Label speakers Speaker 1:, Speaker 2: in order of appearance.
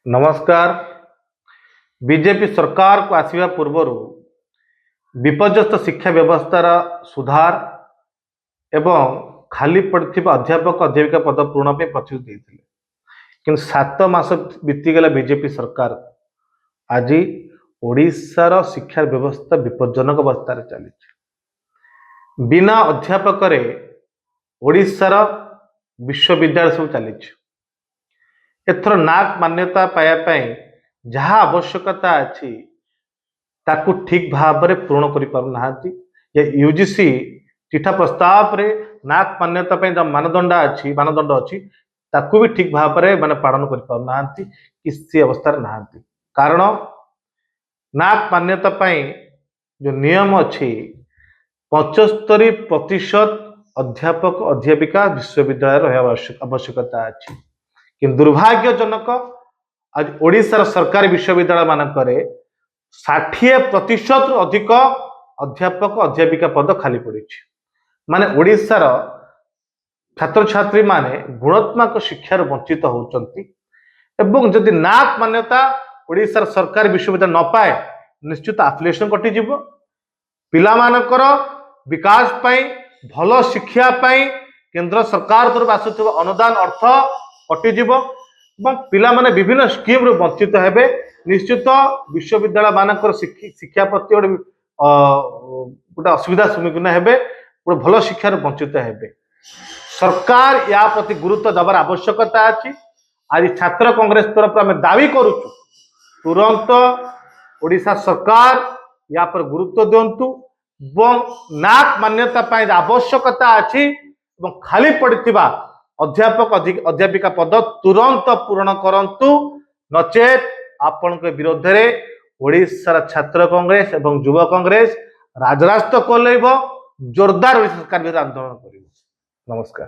Speaker 1: नमस्कार। बीजेपी सरकार को आसवा पूर्वर विपर्यस्त शिक्षा व्यवस्थार सुधार एवं खाली पड़ता अध्यापक अध्यापिका पद पूरण प्रतिश्रुति देते कि 7 मास बीतीगला बीजेपी सरकार आज ओडिशार शिक्षा व्यवस्था विपज्जनक अवस्था चली बिना अध्यापक ओडिशार विश्वविद्यालय सब चली एथर नाक मान्यता पायापी जहाँ आवश्यकता अच्छी ताकू ठीक भाव में पूर्ण कर यूजीसी चिठा प्रस्ताव रे नाक मान्यता जो मानदंड अच्छी ताकू भी ठीक भाव में माने पालन कर किसी अवस्था ना कारण नाक मान्यता जो नियम अच्छी 75% अध्यापक अध्यापिका विश्वविद्यालय रहा आवश्यकता अच्छी कि दुर्भाग्यजनक आज ओडिशार सरकारी विश्वविद्यालय मानक 60% अधिक अध्यापक अध्यापिका पद खाली पड़ी माने ओडिशार छात्र छात्री माने गुणात्मक शिक्षार वंचित होती एवं जदि नाक मान्यता ओडिशार सरकारी विश्वविद्यालय न पाए निश्चित आफिलिएशन कटिजिव पिला मानकर विकास पाई भल शिक्षा पाई केंद्र सरकार तरफ आसुथिबा अनुदान अर्थ कटिजिव पिला माने विभिन्न स्कीम रू वंचित हेबे निश्चित विश्वविद्यालय मानकर शिक्षा प्रति गोटे असुविधा सम्मुखीन हेबे गोटे भल शिक्षार वंचित हेबे सरकार या प्रति गुरुत्व देवार आवश्यकता अछि। आज छात्र कांग्रेस तरफ आम दावी करुचु तुरंत ओडिशा सरकार या पर गुरुत्व दिंतु नाक मान्यता आवश्यकता अच्छी खाली पड़ता अध्यापक अध्यापिका पद तुरंत पूर्ण करंतु नचेत आपण विरोध में ओडिशार छात्र कांग्रेस एवं युवा कांग्रेस राजरास्ता कोलेब जोरदार सरकार विरोध आंदोलन कर। नमस्कार।